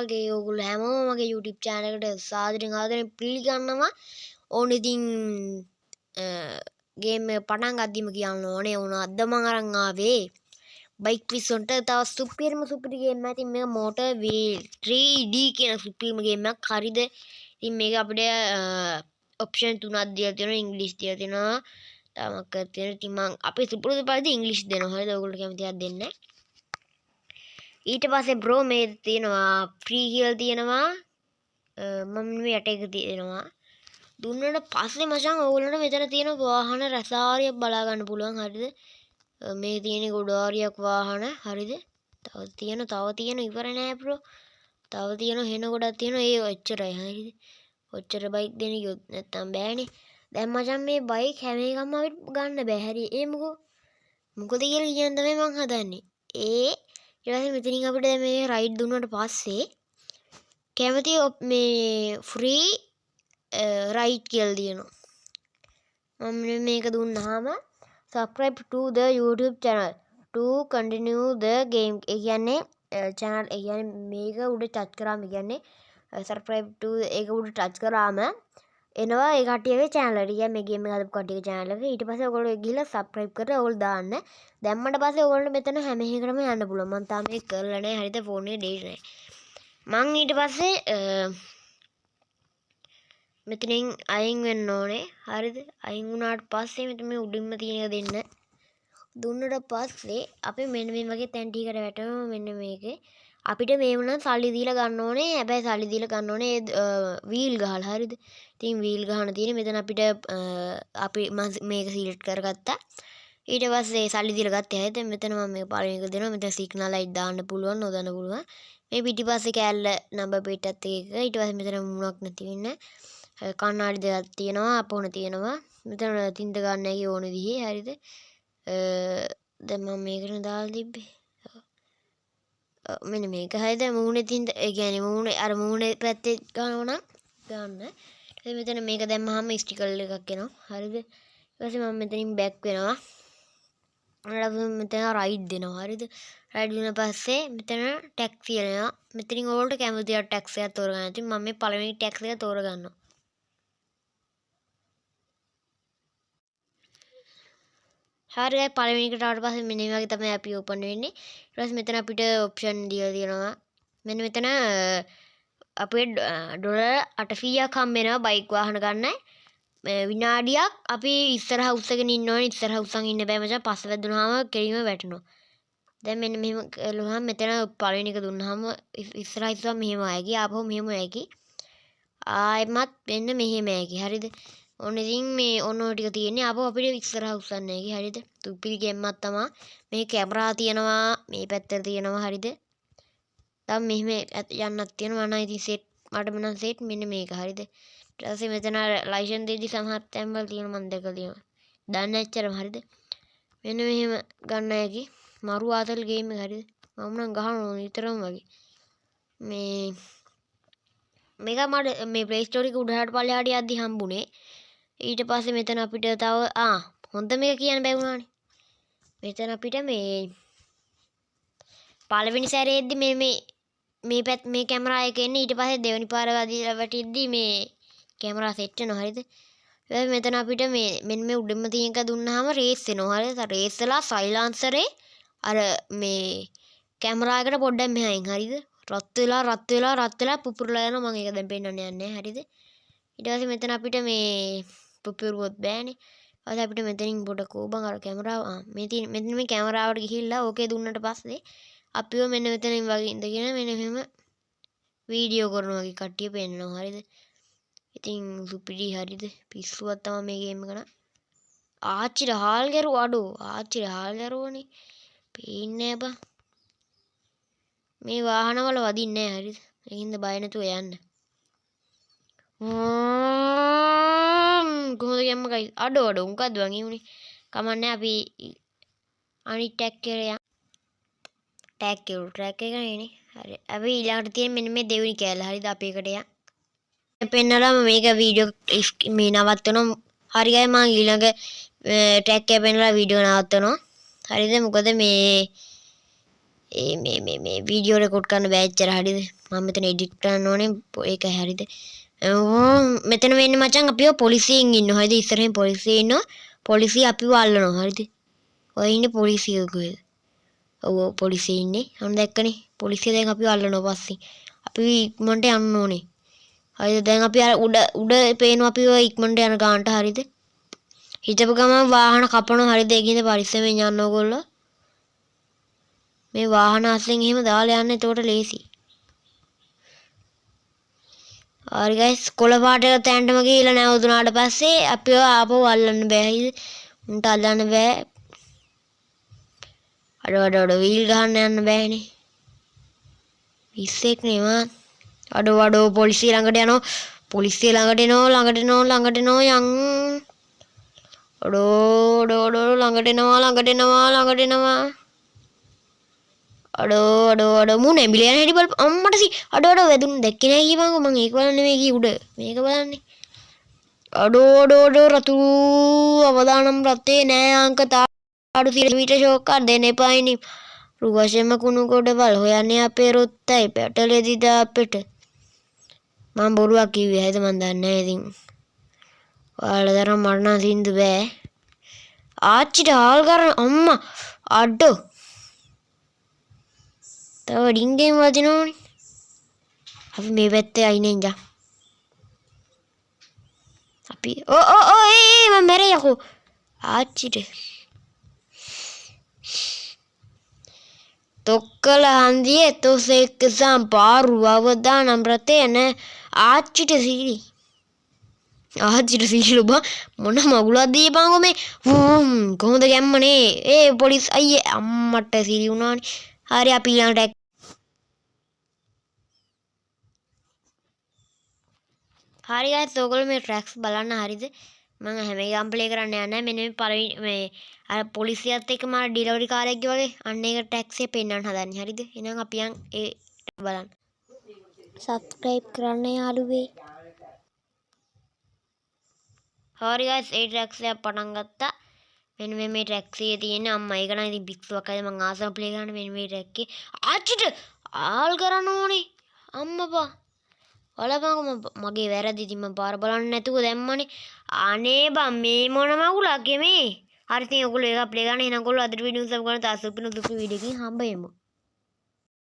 වගේ ඕගොල්ලෝ හැමෝම මගේ YouTube channel එකට සාදරයෙන් පිළිගන්නවා. ඕන ඉතින් ගේම් එක පටන් ගද්දිම කියන්න ඕනේ අද මම අරන් ආවේ බයික් ක්විස් වලට තව සුපිරිම සුපිරි ගේම් එකක්. ඉතින් මේක මෝටර් වීල් 3D කියන සුපිරිම ගේම් එකක්. හරිද? ඉතින් මේක අපිට ඔප්ෂන් තුනක් දීලා තියෙනවා. ඉංග්‍රීසි දීලා තියෙනවා. තමක් තියෙනවා. ඉතින් මම අපේ සුපුරුදු පරිදි ඉංග්‍රීසි දෙනවා. හරිද? ඔයගොල්ලෝ කැමති එකක් දෙන්න. ඊට පස්සේ බ්‍රෝ මේ තියෙනවා ෆ්‍රී කියලා තියෙනවා. මම මේ යට එක තියෙනවා. දුන්නට පස්සේ මචං ඕගොල්ලන්ට මෙතන තියෙන වාහන රසාරියක් බලා ගන්න පුළුවන්. හරිද? මේ තියෙන ගොඩාරියක් වාහන. හරිද? තව තියෙන ඉවර නෑ බ්‍රෝ. තව තියෙන හෙන ගොඩක් තියෙනවා. ඒ ඔච්චරයි. හරිද? ඔච්චර බයික් දෙන ගියොත් නැත්තම් බෑනේ. දැන් මචං මේ බයික් හැම එකම අපිට ගන්න බෑ. හරි? ඒ මොකද කියලා කියන්න තමයි මං හදන්නේ. ඊට පස්සේ මෙතනින් අපිට මේ රයිඩ් දුන්නාට පස්සේ කැමති මේ ෆ්‍රී රයිට් කියලා දිනනවා. මම මේක දුන්නාම subscribe to the YouTube channel to continue the game. ඒ කියන්නේ channel ඒ කියන්නේ මේක උඩ ටච් කරාම කියන්නේ subscribe to ඒක උඩ ටච් කරාම එනවා ඒ කට්ටියගේ channel එකට. කියන්නේ මේ ගේම් එක හදපු කට්ටියගේ channel එක. ඊට පස්සේ ඔයගොල්ලෝ ගිහලා subscribe කරලා ඔයගොල්ලෝ දාන්න. දැම්මට පස්සේ ඔයගොල්ලෝ මෙතන හැම එකකටම යන්න පුළුවන්. මම තාම මේක කරලා නැහැ. හරිද? ෆෝන් එකේ ඩේට් නැහැ. මං ඊට පස්සේ මෙතනින් අයින් වෙන්න ඕනේ. හරිද? අයින් වුණාට පස්සේ මෙතන මේ උඩින්ම තියෙන එක දෙන්න. දුන්නට පස්සේ අපි මෙන්න මේ වගේ තැන් ටිකකට වැටෙනවා. මෙන්න මේකේ අපිට මේ වුණා සල්ලි දීලා ගන්න ඕනේ. හැබැයි සල්ලි දීලා ගන්න ඕනේ වීල් ගහලා. හරිද? ඉතින් වීල් ගහන තියෙන්නේ මෙතන අපිට අපි මේක සිලෙක්ට් කරගත්තා. ඊට පස්සේ සල්ලි දීලා ගත්තේ හැද මෙතන මම මේක පළවෙනි එක දෙනවා. මෙතන සිග්නල් ලයිට් දාන්න පුළුවන්, නොදන්න පුළුවන්. මේ පිටිපස්සේ කෑල්ල නම්බර් ප්ලේට් එකත් එක. ඊට පස්සේ මෙතන මුණක් නැති වෙන්න කණ්ණාඩි දෙකක් තියෙනවා. අපොන තියෙනවා. මෙතන තින්ද ගන්න හැකි ඕන විදිහේ. හරිද? දැන් මම මේකට දාලා තිබ්බේ. මෙන්න මේක. හරිද? මූණේ තින්ද ඒ කියන්නේ මූණේ අර මූණේ පැත්තේ ගන්නවා නම් ගන්න. ඊට මෙතන මේක දැම්මහම ස්ටිකර් එකක් එනවා. හරිද? ඊට පස්සේ මම මෙතනින් බෑක් වෙනවා. මෙතන රයිඩ් දෙනවා. හරිද? රයිඩ් දුන්න පස්සේ මෙතන ටැක්සි එනවා. මෙතනින් ඕගොල්ලෝ කැමති ටැක්සි එකක් තෝරගන්න. ඉතින් මම මේ පළවෙනි ටැක්සි එක තෝරගන්නවා. හරි පළවෙනි එකට ආවට පස්සේ මෙන්න මේ වගේ තමයි අපි ඕපන් වෙන්නේ. ඊට පස්සේ මෙතන අපිට ඔප්ෂන් දීලා තියෙනවා. මෙන්න මෙතන අපේ ඩොලර් 800ක් හම්බ වෙනවා බයික් වාහන ගන්න. විනාඩියක් අපි ඉස්සරහ උස්සගෙන ඉන්න ඕනේ. ඉස්සරහ උස්සන් ඉන්න බෑ මචං. පස්ස වැදුනහම කෙලිම වැටෙනවා. දැන් මෙන්න මෙහෙම කළාම මෙතන පළවෙනි එක දුන්නාම ඉස්සරහ මෙහෙම ආයකි. ආපහු මෙහෙම ආයකි. ආයෙමත් මෙන්න මෙහෙම ආයකි. හරිද? ඔන්න ඉතින් මේ ඔන්න ඔය ටික තියෙන්නේ. ආපහු අපිට ඉස්සරහ උස්සන්න ආයකි. හරිද? තුප්පිලි ගේම්මක් තමයි. මේ කැමරා තියෙනවා. මේ පැත්තට තියෙනවා. හරිද? දැන් මෙහෙම යන්නක් තියෙනවා. මම ඉතින් සෙට් මට මනම් සෙට් මෙන්න මේක. හරිද? ඊට පස්සේ මෙතන ලයිසන් දෙදි සමහර තැන්වල තියෙන මම දැකලා තියෙනවා. දන්නේ නැච්චරම. හරිද? මෙන්න මෙහෙම ගන්න හැකි. මරු ආතල් ගේම් එක. හරිද? මම නම් ගහනවා නිතරම වගේ. මේක මට මේ ප්ලේ ස්ටෝර් එක උඩහට පල්ලෙහාට යද්දි හම්බුනේ. ඊට පස්සේ මෙතන අපිට තව හොඳ මේක කියන්න බැරි වුණානේ. මෙතන අපිට මේ පළවෙනි සැරේද්දි මේ පැත් මේ කැමරා එක එන්නේ. ඊට පස්සේ දෙවෙනි පාර වැටිද්දි මේ කැමරා සෙට් වෙනවා. හරිද? මෙතන අපිට මෙන්න මේ උඩින්ම තියෙන එක දුන්නාම රේස් වෙනවා. හරිද? රේස් වෙලා සයිලන්සරේ අර මේ කැමරා එකට පොඩ්ඩක් මෙහායින්. හරිද? රත් වෙලා පුපුරලා යනවා. මම ඒක දැන් පෙන්නන්න යන්නේ. හරිද? ඊට පස්සේ මෙතන අපිට මේ පුපුරුවොත් බෑනේ. ඊට අපිට මෙතනින් පොඩ කෝබන් අර කැමරාව මෙතන මේ කැමරාවට ගිහිල්ලා ඕකේ දුන්නට පස්සේ අපිව මෙන්න මෙතනින් වගේ ඉඳගෙන මෙන්න මෙහෙම වීඩියෝ කරනවා වගේ කට්ටිය පෙන්නනවා. හරිද? ඉතින් සුපිරි. හරිද? පිස්සුවක් තමයි මේ ගේම් එක නම්. ආච්චිට හාල් ගැරුවා අඩෝ. ආච්චිට හාල් ගැරුවනේ. පේන්නේ බා. මේ වාහනවල වදින්නේ නැහැ. හරිද? ඒකින්ද බය නැතුව යන්න. කොහොමද යම්මකයි අඩෝ මොකද්ද වගේ උනේ. කමන්නේ අපි අනිත් ටැග් එකට යමු. ට්‍රැක් එක නේ. හරි. අපි ඊළඟට තියෙන මෙන්න මේ දෙවෙනි කෑල්ල. හරිද? අපි එකට යමු. පෙන්නලා මේක වීඩියෝ මේ නවත්තනවා. හරි ගයි මම ඊළඟ ටැග් එක පෙන්නලා වීඩියෝ නවත්තනවා. හරිද? මොකද මේ මේ වීඩියෝ රෙකෝඩ් කරන්න බෑ එච්චර හරියද මම මෙතන එඩිට් කරන්න ඕනේ ඒක හරියද මෙතන වෙන්නේ මචං අපිව පොලිසියෙන් ඉන්නවා හරියද ඉස්සරහින් පොලිසිය ඉන්නවා පොලිසිය අපිව අල්ලනවා හරියද ඔය ඉන්නේ පොලිසිය කොහෙද ඔව් පොලිසිය ඉන්නේ අන්න දැක්කනේ පොලිසිය දැන් අපිව අල්ලනවා පස්සේ අපි ඉක්මනට යන්න ඕනේ හරිද දැන් අපි අර උඩ පේනවා අපිව ඉක්මනට යන ගානට හරියද හිටපු ගමන් වාහන කපනවා හරියද ඒකින්ද පරිස්සමෙන් යන්න ඕගොල්ලෝ මේ වාහන අස්සෙන් එහෙම දාලා යන්න එතකොට ලේසි. හරි ගයිස් කොළ පාට තැන්නම ගිහලා නැවතුනාට පස්සේ අපිව ආපහු අල්ලන්න බෑ හිද? උන්ට අල්ලන්න බෑ. අඩ වීල් ගහන්න යන්න බෑනේ. පිස්සෙක් නේ මං. අඩ පොලිසිය ළඟට යනවා. පොලිසිය ළඟට එනවා යන්. ළඟට එනවා. අඩෝ මූ නැඹිලා යන හැටි බලපන් අම්මට සි අඩෝ වැදුන දැක්කේ නෑ කීවංගෝ මං ඒක බලන්නේ මේ කී උඩ මේක බලන්නේ අඩෝ රතු අවදානම් රත්තේ නෑ අංක තාඩු 100 මීටර ෂෝක් කර දෙන්න එපායිනි රුවෂෙම කුණු කොටවල් හොයන්නේ අපේ රොත්තයි පැටලෙදි දාපෙට මං බොරුවක් කිව්වේ හැද මං දන්නේ නෑ ඉතින් ඔයාලා තරම් මට නම් සින්දු බෑ ආච්චිට හාල් කරන අම්මා අඩෝ තව ඩිංගෙන් වදිනෝනේ අපි මේ පැත්තේ අයිනේ ඉඳන් අපි මම මැරේ යකෝ ආච්චිට තොක්කල හන්දියේ තොසෙක් සම්පාරු අවදානම් රතේ නේ ආච්චිට සීලි බා මොන මගුලක් දීපංගෝ මේ කොහොමද ගැම්මනේ ඒ පොලිස් අයියේ අම්මට සීලි වුණානේ හරි අපි ඊළඟට හරි ගයිස් ඔයගොල්ලෝ මේ ට්‍රැක්ස් බලන්න හරිද මම හැම එකම ප්ලේ කරන්න යන්නේ නැහැ මෙන්න මේ පළවෙනි මේ අර පොලිසියත් එක්ක මාර ඩිලිවරි කාර්යයක් වගේ අන්න ඒක ටැක්ස් එක පෙන්වන්න හදන්නේ හරිද එහෙනම් අපි යන් ඒ බලන්න සබ්ස්ක්‍රයිබ් කරන්න යාළුවේ හරි ගයිස් ඒ ටැක්ස් එක පටන් ගත්තා මෙන්න මේ ටැක්ස් එකේ තියෙන අම්මා ඒක නම් ඉතින් පික්සුවක් හරි මම ආසම ප්ලේ කරන්න මෙන්න මේ ටැක්ස් එකේ ආච්චිට ආල් කරන්න ඕනේ අම්මපා ඔලපං මගේ වැරදි ඉතින් මම පාර බලන්න නැතුව දැම්මනේ අනේ බං මේ මොන මගුලක් මේ හරි ඉතින් ඔයගොල්ලෝ ඒක ප්ලේ ගන්න එහෙනම් ඔයගොල්ලෝ අදට වීඩියෝ සබ් කරන තාසුපින දුපි වීඩියෝ එකකින් හම්බෙමු